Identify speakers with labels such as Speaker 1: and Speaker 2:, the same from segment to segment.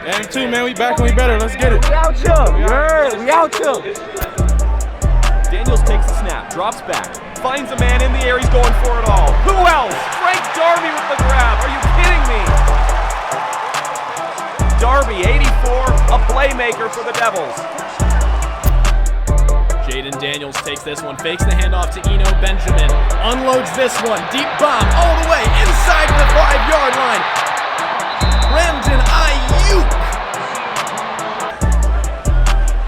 Speaker 1: And two, man, we back and we better. Let's get it.
Speaker 2: We out here. We out here.
Speaker 3: Daniels takes the snap, drops back, finds a man in the air. He's going for it all. Who else? Frank Darby with the grab. Are you kidding me? Darby, 84, a playmaker for the Devils.
Speaker 4: Jaden Daniels takes this one, fakes the handoff to Eno Benjamin, unloads this one, deep bomb all the way inside the 5-yard line. Brandon Ayuk.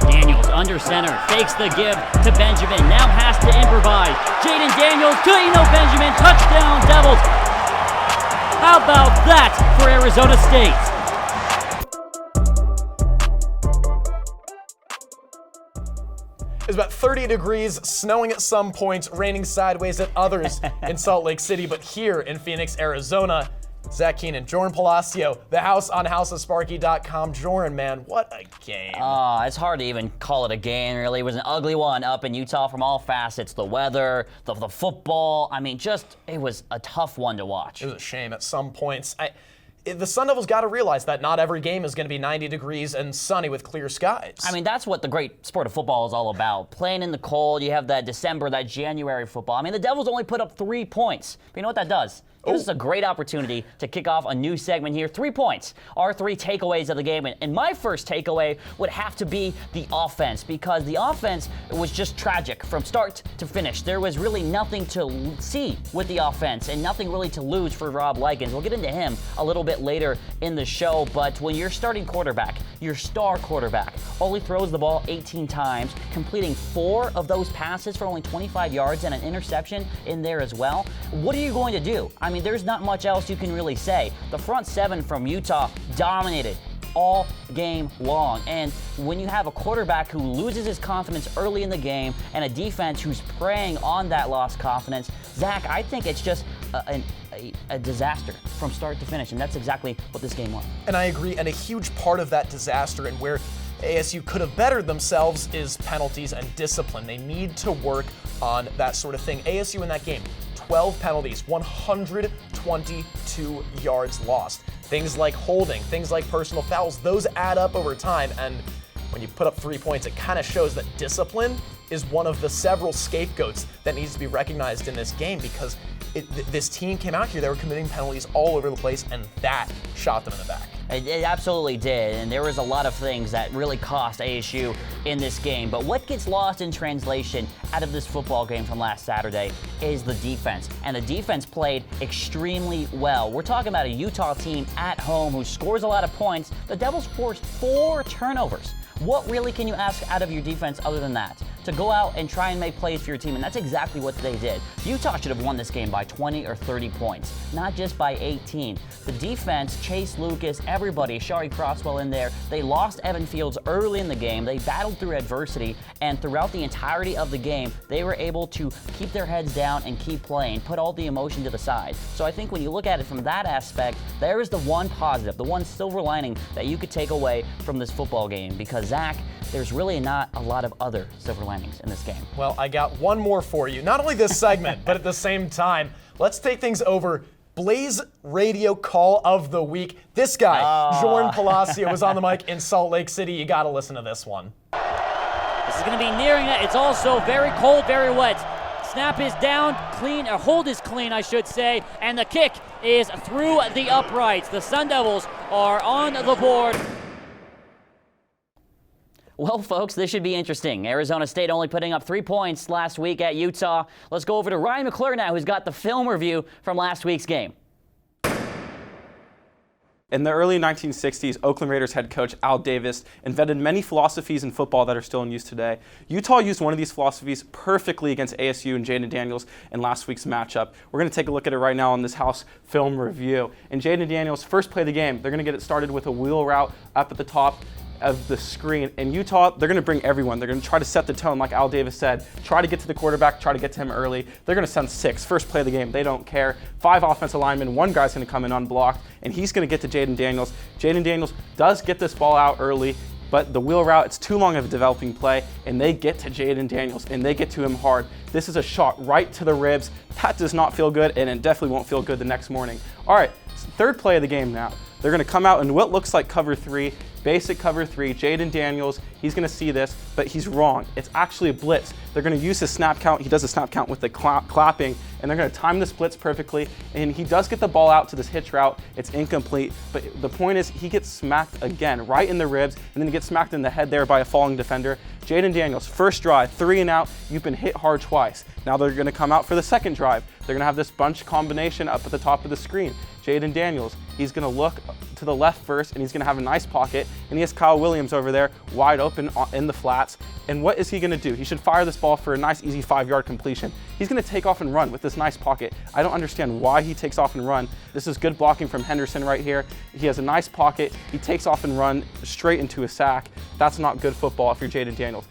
Speaker 5: Daniels under center, fakes the give to Benjamin, now has to improvise. Jaden Daniels to Eno Benjamin, touchdown Devils. How about that for Arizona State?
Speaker 6: It's about 30 degrees, snowing at some points, raining sideways at others in Salt Lake City, but here in Phoenix, Arizona, Zach Keenan, Jordan Palacio, the house on houseofsparky.com. Jordan, man, what a game.
Speaker 5: It's hard to even call it a game, really. It was an ugly one up in Utah from all facets. The weather, the football. I mean, it was a tough one to watch.
Speaker 6: It was a shame at some points. The Sun Devils got to realize that not every game is going to be 90 degrees and sunny with clear skies.
Speaker 5: I mean, that's what the great sport of football is all about. Playing in the cold, you have that December, that January football. I mean, the Devils only put up 3 points. But you know what that does? It was a great opportunity to kick off a new segment here. 3 points. Our 3 takeaways of the game. And my first takeaway would have to be the offense, because the offense was just tragic from start to finish. There was really nothing to see with the offense and nothing really to lose for Rob Likens. We'll get into him a little bit later in the show, but when your starting quarterback, your star quarterback, only throws the ball 18 times, completing 4 of those passes for only 25 yards and an interception in there as well, what are you going to do? I mean, there's not much else you can really say. The front 7 from Utah dominated all game long. And when you have a quarterback who loses his confidence early in the game and a defense who's preying on that lost confidence, Zach, I think it's just a disaster from start to finish. And that's exactly what this game was.
Speaker 6: And I agree. And a huge part of that disaster and where ASU could have bettered themselves is penalties and discipline. They need to work on that sort of thing. ASU in that game, 12 penalties, 122 yards lost. Things like holding, things like personal fouls, those add up over time. And when you put up 3 points, it kind of shows that discipline is one of the several scapegoats that needs to be recognized in this game, because this team came out here, they were committing penalties all over the place, and that shot them in the back.
Speaker 5: It absolutely did, and there was a lot of things that really cost ASU in this game. But what gets lost in translation out of this football game from last Saturday is the defense. And the defense played extremely well. We're talking about a Utah team at home who scores a lot of points. The Devils forced 4 turnovers. What really can you ask out of your defense other than that? To go out and try and make plays for your team, and that's exactly what they did. Utah should have won this game by 20 or 30 points, not just by 18. The defense, Chase Lucas, everybody, Shari Crosswell in there, they lost Evan Fields early in the game. They battled through adversity, and throughout the entirety of the game, they were able to keep their heads down and keep playing, put all the emotion to the side. So I think when you look at it from that aspect, there is the one positive, the one silver lining that you could take away from this football game, because Zach, there's really not a lot of other silver linings in this game.
Speaker 6: Well, I got one more for you. Not only this segment, but at the same time, let's take things over. Blaze Radio Call of the Week. This guy, Jordan Palacio, was on the mic in Salt Lake City. You got to listen to this one.
Speaker 5: This is going to be nearing it. It's also very cold, very wet. Snap is down, clean, or hold is clean, I should say, and the kick is through the uprights. The Sun Devils are on the board. Well, folks, this should be interesting. Arizona State only putting up 3 points last week at Utah. Let's go over to Ryan McClure now, who's got the film review from last week's game.
Speaker 7: In the early 1960s, Oakland Raiders head coach Al Davis invented many philosophies in football that are still in use today. Utah used one of these philosophies perfectly against ASU and Jaden Daniels in last week's matchup. We're going to take a look at it right now on this house film review. In Jaden Daniels' first play of the game, they're going to get it started with a wheel route up at the top of the screen. In Utah, they're going to bring everyone. They're going to try to set the tone, like Al Davis said. Try to get to the quarterback, try to get to him early. They're going to send 6. First play of the game, they don't care. 5 offensive linemen, 1 guy's going to come in unblocked, and he's going to get to Jaden Daniels. Jaden Daniels does get this ball out early, but the wheel route, it's too long of a developing play, and they get to Jaden Daniels, and they get to him hard. This is a shot right to the ribs. That does not feel good, and it definitely won't feel good the next morning. All right, third play of the game now. They're going to come out in what looks like cover 3, basic cover 3. Jaden Daniels, he's going to see this, but he's wrong. It's actually a blitz. They're going to use his snap count. He does a snap count with the clapping, and they're going to time this blitz perfectly. And he does get the ball out to this hitch route. It's incomplete, but the point is he gets smacked again, right in the ribs, and then he gets smacked in the head there by a falling defender. Jaden Daniels, first drive, 3 and out. You've been hit hard twice. Now they're going to come out for the second drive. They're going to have this bunch combination up at the top of the screen. Jaden Daniels, he's going to look to the left first, and he's going to have a nice pocket, and he has Kyle Williams over there wide open in the flats. And what is he going to do? He should fire this ball for a nice, easy 5-yard completion. He's going to take off and run with this nice pocket. I don't understand why he takes off and run. This is good blocking from Henderson right here. He has a nice pocket. He takes off and run straight into a sack. That's not good football if you're Jaden Daniels.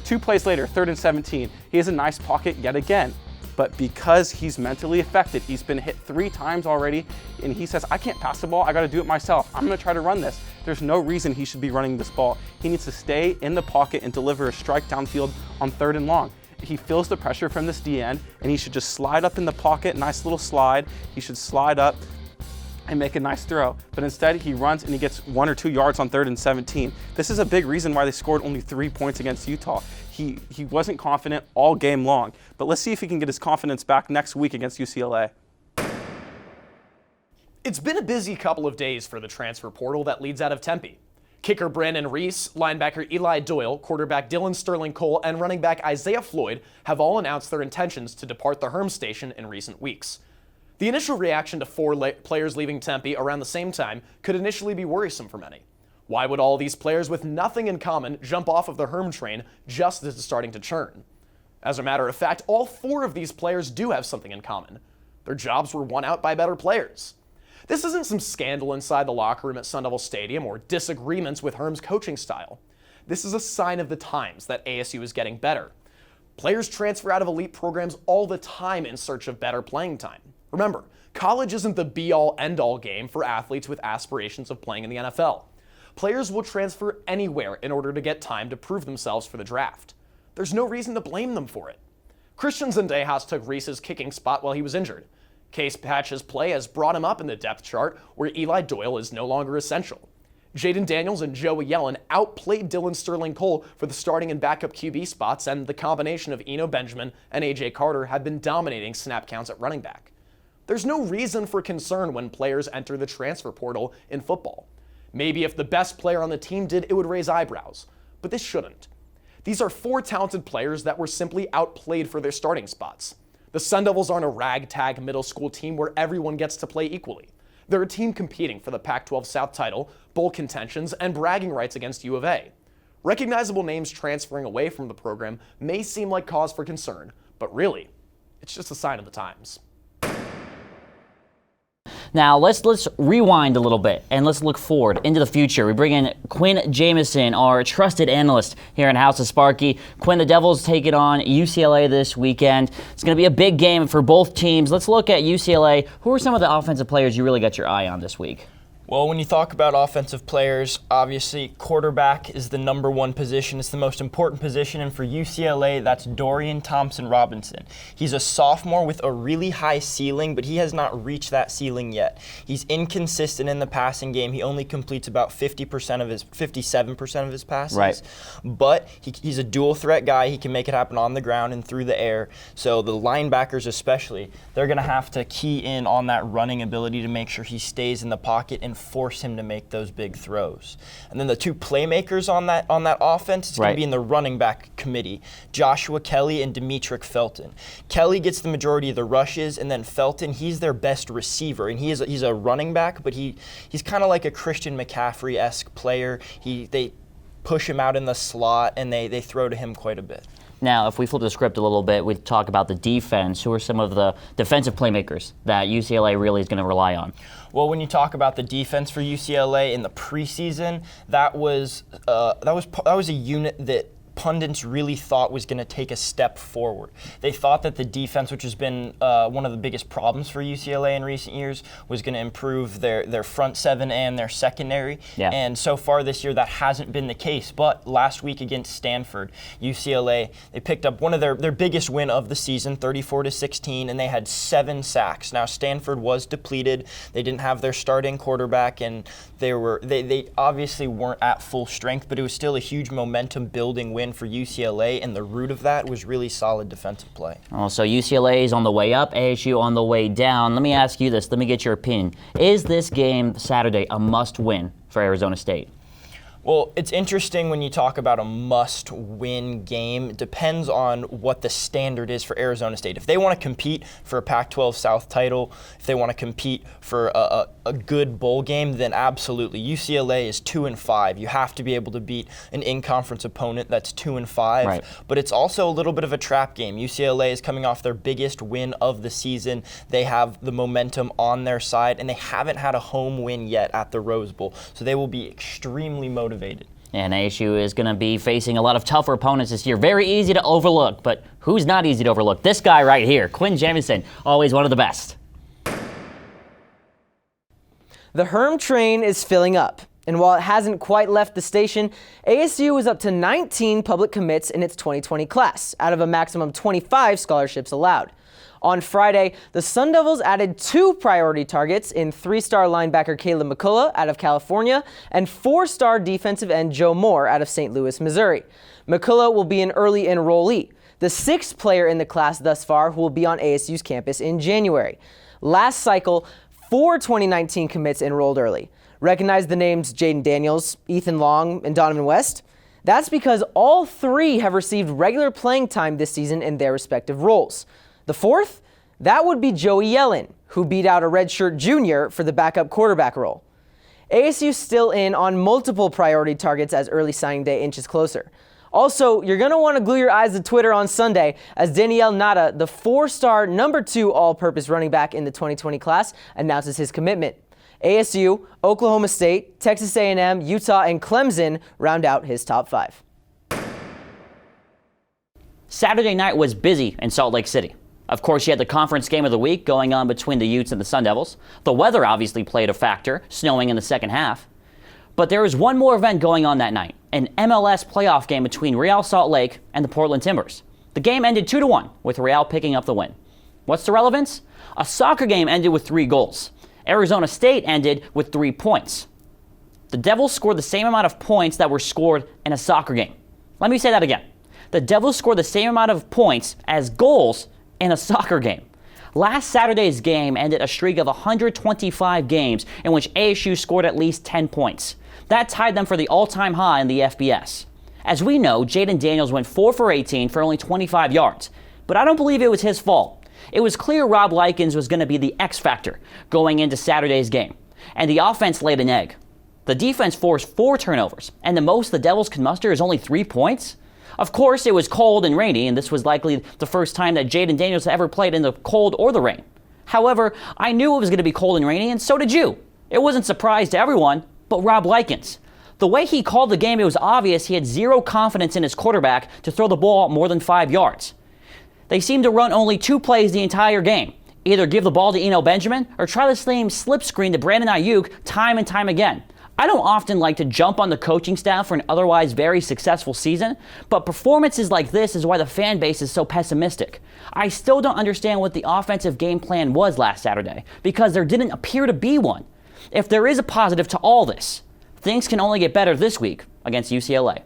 Speaker 7: 2 plays later, 3rd and 17. He has a nice pocket yet again. But because he's mentally affected, he's been hit 3 times already, and he says, I can't pass the ball, I gotta do it myself. I'm gonna try to run this. There's no reason he should be running this ball. He needs to stay in the pocket and deliver a strike downfield on 3rd and long. He feels the pressure from this D end, and he should just slide up in the pocket, nice little slide. He should slide up and make a nice throw. But instead, he runs and he gets 1 or 2 yards on 3rd and 17. This is a big reason why they scored only 3 points against Utah. He wasn't confident all game long. But let's see if he can get his confidence back next week against UCLA.
Speaker 6: It's been a busy couple of days for the transfer portal that leads out of Tempe. Kicker Brandon Reese, linebacker Eli Doyle, quarterback Dylan Sterling Cole, and running back Isaiah Floyd have all announced their intentions to depart the Herm Station in recent weeks. The initial reaction to 4 players leaving Tempe around the same time could initially be worrisome for many. Why would all these players with nothing in common jump off of the Herm train just as it's starting to churn? As a matter of fact, all 4 of these players do have something in common. Their jobs were won out by better players. This isn't some scandal inside the locker room at Sun Devil Stadium or disagreements with Herm's coaching style. This is a sign of the times that ASU is getting better. Players transfer out of elite programs all the time in search of better playing time. Remember, college isn't the be-all, end-all game for athletes with aspirations of playing in the NFL. Players will transfer anywhere in order to get time to prove themselves for the draft. There's no reason to blame them for it. Christian Zendejas took Reese's kicking spot while he was injured. Case Patch's play has brought him up in the depth chart where Eli Doyle is no longer essential. Jaden Daniels and Joey Yellen outplayed Dylan Sterling Cole for the starting and backup QB spots, and the combination of Eno Benjamin and AJ Carter have been dominating snap counts at running back. There's no reason for concern when players enter the transfer portal in football. Maybe if the best player on the team did, it would raise eyebrows, but this shouldn't. These are 4 talented players that were simply outplayed for their starting spots. The Sun Devils aren't a ragtag middle school team where everyone gets to play equally. They're a team competing for the Pac-12 South title, bowl contentions, and bragging rights against U of A. Recognizable names transferring away from the program may seem like cause for concern, but really, it's just a sign of the times.
Speaker 5: Now, let's rewind a little bit and let's look forward into the future. We bring in Quinn Jamison, our trusted analyst here in House of Sparky. Quinn, the Devils take it on UCLA this weekend. It's going to be a big game for both teams. Let's look at UCLA. Who are some of the offensive players you really got your eye on this week?
Speaker 8: Well, when you talk about offensive players, obviously quarterback is the number 1 position. It's the most important position, and for UCLA, that's Dorian Thompson-Robinson. He's a sophomore with a really high ceiling, but he has not reached that ceiling yet. He's inconsistent in the passing game. He only completes about 57% of his passes.
Speaker 5: Right.
Speaker 8: But he's a dual threat guy. He can make it happen on the ground and through the air. So the linebackers especially, they're going to have to key in on that running ability to make sure he stays in the pocket and force him to make those big throws. And then the 2 playmakers on that offense, it's going to be in the running back committee, Joshua Kelly and Demetric Felton. Kelly gets the majority of the rushes, and then Felton, he's their best receiver, and he's a running back, but he's kind of like a Christian McCaffrey-esque player. They push him out in the slot, and they throw to him quite a bit.
Speaker 5: Now, if we flip the script a little bit, we talk about the defense. Who are some of the defensive playmakers that UCLA really is going to rely on?
Speaker 8: Well, when you talk about the defense for UCLA in the preseason, that was a unit that pundits really thought was going to take a step forward. They thought that the defense, which has been one of the biggest problems for UCLA in recent years, was going to improve their front seven and their secondary.
Speaker 5: Yeah.
Speaker 8: And so far this year, that hasn't been the case. But last week against Stanford, UCLA, they picked up one of their biggest win of the season, 34-16, and they had 7 sacks. Now, Stanford was depleted. They didn't have their starting quarterback, and they obviously weren't at full strength, but it was still a huge momentum-building win for UCLA, and the root of that was really solid defensive play.
Speaker 5: Oh, so UCLA is on the way up, ASU on the way down. Let me ask you this. Let me get your opinion. Is this game Saturday a must-win for Arizona State?
Speaker 8: Well, it's interesting when you talk about a must-win game. It depends on what the standard is for Arizona State. If they want to compete for a Pac-12 South title, if they want to compete for a good bowl game, then absolutely. UCLA is 2-5. You have to be able to beat an in-conference opponent that's 2-5.
Speaker 5: Right.
Speaker 8: But it's also a little bit of a trap game. UCLA is coming off their biggest win of the season. They have the momentum on their side, and they haven't had a home win yet at the Rose Bowl. So they will be extremely motivated.
Speaker 5: And ASU is going to be facing a lot of tougher opponents this year. Very easy to overlook, but who's not easy to overlook? This guy right here, Quinn Jamison, always one of the best.
Speaker 9: The Herm train is filling up, and while it hasn't quite left the station, ASU is up to 19 public commits in its 2020 class, out of a maximum 25 scholarships allowed. On Friday, the Sun Devils added 2 priority targets in 3-star linebacker Caleb McCullough out of California and 4-star defensive end Joe Moore out of St. Louis, Missouri. McCullough will be an early enrollee, the 6th player in the class thus far who will be on ASU's campus in January. Last cycle, 4 2019 commits enrolled early. Recognize the names Jaden Daniels, Ethan Long, and Donovan West? That's because all 3 have received regular playing time this season in their respective roles. The 4th? That would be Joey Yellen, who beat out a redshirt junior for the backup quarterback role. ASU's still in on multiple priority targets as early signing day inches closer. Also, you're going to want to glue your eyes to Twitter on Sunday as Danielle Nada, the 4-star number 2 all-purpose running back in the 2020 class, announces his commitment. ASU, Oklahoma State, Texas A&M, Utah, and Clemson round out his top 5.
Speaker 5: Saturday night was busy in Salt Lake City. Of course, you had the conference game of the week going on between the Utes and the Sun Devils. The weather obviously played a factor, snowing in the second half. But there was one more event going on that night, an MLS playoff game between Real Salt Lake and the Portland Timbers. The game ended 2-1, with Real picking up the win. What's the relevance? A soccer game ended with 3 goals. Arizona State ended with 3 points. The Devils scored the same amount of points that were scored in a soccer game. Let me say that again. The Devils scored the same amount of points as goals in a soccer game. Last Saturday's game ended a streak of 125 games in which ASU scored at least 10 points. That tied them for the all-time high in the FBS. As we know, Jaden Daniels went 4 for 18 for only 25 yards, but I don't believe it was his fault. It was clear Rob Likens was going to be the X factor going into Saturday's game, and the offense laid an egg. The defense forced 4 turnovers, and the most the Devils could muster is only 3 points. Of course, it was cold and rainy, and this was likely the first time that Jaden Daniels ever played in the cold or the rain. However, I knew it was going to be cold and rainy, and so did you. It wasn't a surprise to everyone, but Rob Likens. The way he called the game, it was obvious he had zero confidence in his quarterback to throw the ball more than 5 yards. They seemed to run only 2 plays the entire game. Either give the ball to Eno Benjamin or try the same slip screen to Brandon Ayuk time and time again. I don't often like to jump on the coaching staff for an otherwise very successful season, but performances like this is why the fan base is so pessimistic. I still don't understand what the offensive game plan was last Saturday, because there didn't appear to be one. If there is a positive to all this, things can only get better this week against UCLA.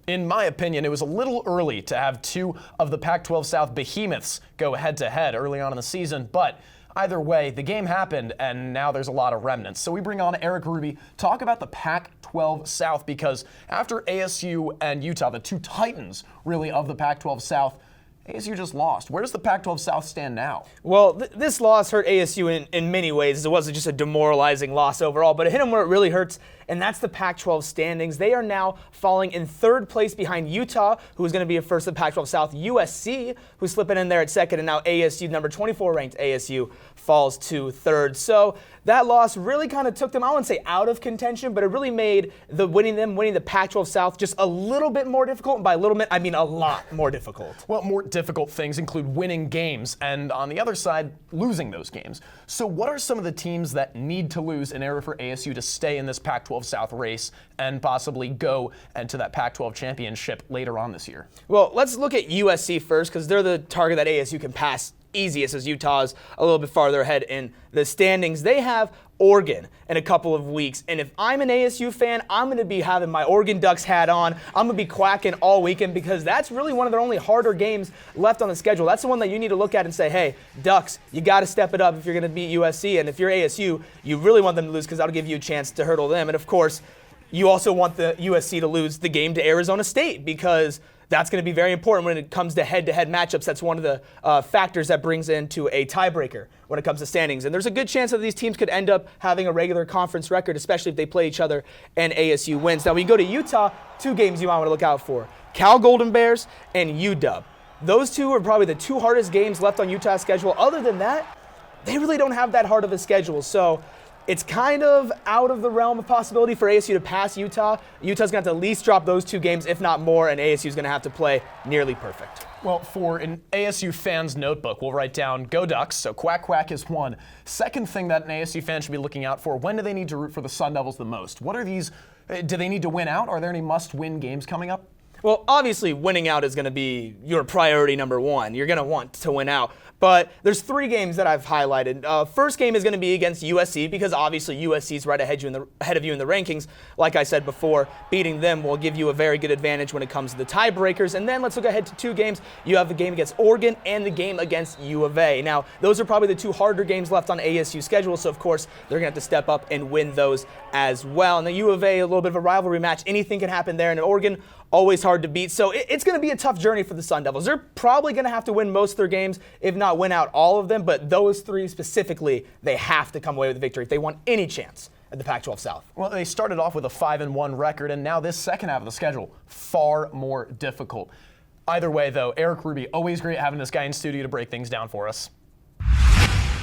Speaker 6: In my opinion, it was a little early to have 2 of the Pac-12 South behemoths go head-to-head early on in the season, but either way, the game happened, and now there's a lot of remnants. So we bring on Eric Ruby, talk about the Pac-12 South, because after ASU and Utah, the 2 titans, really, of the Pac-12 South, ASU just lost. Where does the Pac-12 South stand now?
Speaker 2: Well, this loss hurt ASU in many ways. It wasn't just a demoralizing loss overall, but it hit them where it really hurts, and that's the Pac-12 standings. They are now falling in 3rd place behind Utah, who is going to be first in the Pac-12 South, USC, who's slipping in there at 2nd, and now ASU, number 24 ranked ASU, falls to 3rd. So that loss really kind of took them, I wouldn't say out of contention, but it really made winning the Pac-12 South just a little bit more difficult. And by a little bit, I mean a lot more difficult.
Speaker 6: Well, more difficult things include winning games and, on the other side, losing those games. So what are some of the teams that need to lose in order for ASU to stay in this Pac-12 South race and possibly go into that Pac-12 championship later on this year?
Speaker 2: Well, let's look at USC first, because they're the target that ASU can pass easiest, as Utah's a little bit farther ahead in the standings. They have Oregon in a couple of weeks, and if I'm an ASU fan, I'm going to be having my Oregon Ducks hat on. I'm going to be quacking all weekend, because that's really one of their only harder games left on the schedule. That's the one that you need to look at and say, hey, Ducks, you got to step it up if you're going to beat USC, and if you're ASU, you really want them to lose, because that'll give you a chance to hurdle them. And of course, you also want the USC to lose the game to Arizona State, because that's going to be very important when it comes to head-to-head matchups. That's one of the factors that brings into a tiebreaker when it comes to standings. And there's a good chance that these teams could end up having a regular conference record, especially if they play each other and ASU wins. Now, when you go to Utah, 2 games you might want to look out for: Cal Golden Bears and UW. Those two are probably the 2 hardest games left on Utah's schedule. Other than that, they really don't have that hard of a schedule. So it's kind of out of the realm of possibility for ASU to pass Utah. Utah's going to have to at least drop those 2 games, if not more, and ASU's going to have to play nearly perfect.
Speaker 6: Well, for an ASU fan's notebook, we'll write down Go Ducks, so quack quack is 1. Second thing that an ASU fan should be looking out for: when do they need to root for the Sun Devils the most? What are these, do they need to win out? Are there any must-win games coming up?
Speaker 2: Well, obviously, winning out is going to be your priority number 1. You're going to want to win out. But there's 3 games that I've highlighted. First game is going to be against USC, because obviously USC's right ahead of you in the rankings. Like I said before, beating them will give you a very good advantage when it comes to the tiebreakers. And then let's look ahead to 2 games. You have the game against Oregon and the game against U of A. Now, those are probably the 2 harder games left on ASU's schedule, so of course they're going to have to step up and win those as well. And the U of A, a little bit of a rivalry match. Anything can happen there. And Oregon, always hard to beat. So it's going to be a tough journey for the Sun Devils. They're probably going to have to win most of their games, if not win out all of them. But those 3 specifically, they have to come away with a victory if they want any chance at the Pac-12 South.
Speaker 6: Well, they started off with a 5-1 record, and now this second half of the schedule, far more difficult. Either way, though, Eric Ruby, always great having this guy in studio to break things down for us.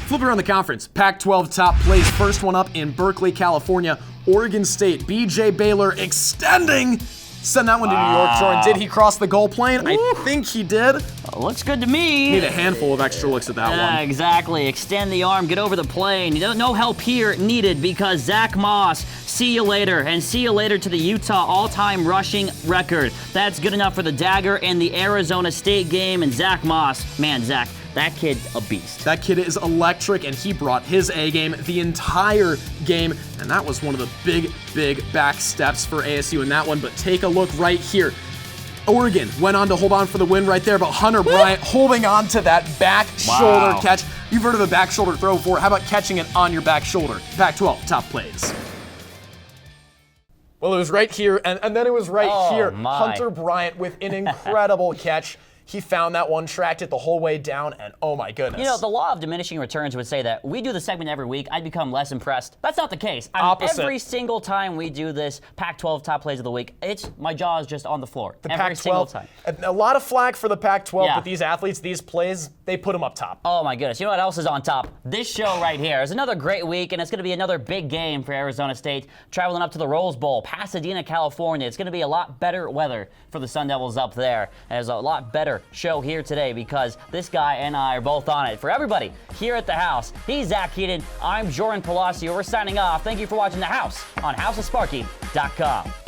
Speaker 3: Flip around the conference. Pac-12 top plays. First one up in Berkeley, California. Oregon State. BJ Baylor extending. Send that one to New York, Jordan. Did he cross the goal plane? I think he did.
Speaker 5: Looks good to me.
Speaker 3: Need a handful of extra looks at that one.
Speaker 5: Exactly. Extend the arm, get over the plane. No help here needed, because Zach Moss, see you later. And see you later to the Utah all-time rushing record. That's good enough for the dagger in the Arizona State game. And Zach Moss, man, Zach, that kid a beast.
Speaker 3: That kid is electric, and he brought his A game the entire game, and that was one of the big back steps for ASU in that one. But take a look right here. Oregon went on to hold on for the win right there, but Hunter Bryant holding on to that back shoulder catch. You've heard of a back shoulder throw before. How about catching it on your back shoulder? Pac-12 top plays.
Speaker 6: Well, it was right here, and then it was right here.
Speaker 5: My.
Speaker 6: Hunter Bryant with an incredible catch. He found that one, tracked it the whole way down, and oh my goodness.
Speaker 5: You know, the law of diminishing returns would say that we do the segment every week, I'd become less impressed. That's not the case.
Speaker 6: Opposite.
Speaker 5: Every single time we do this Pac-12 top plays of the week, my jaw is just on the floor.
Speaker 6: The
Speaker 5: every single time.
Speaker 6: A lot of flack for the Pac-12,
Speaker 5: Yeah.
Speaker 6: but these athletes, these plays, they put them up top.
Speaker 5: Oh my goodness. You know what else is on top? This show right here is another great week, and it's going to be another big game for Arizona State, traveling up to the Rose Bowl, Pasadena, California. It's going to be a lot better weather for the Sun Devils up there. And there's a lot better show here today, because this guy and I are both on it. For everybody here at the house, he's Zach Keaton. I'm Jordan Palacio. We're signing off. Thank you for watching The House on houseofsparky.com.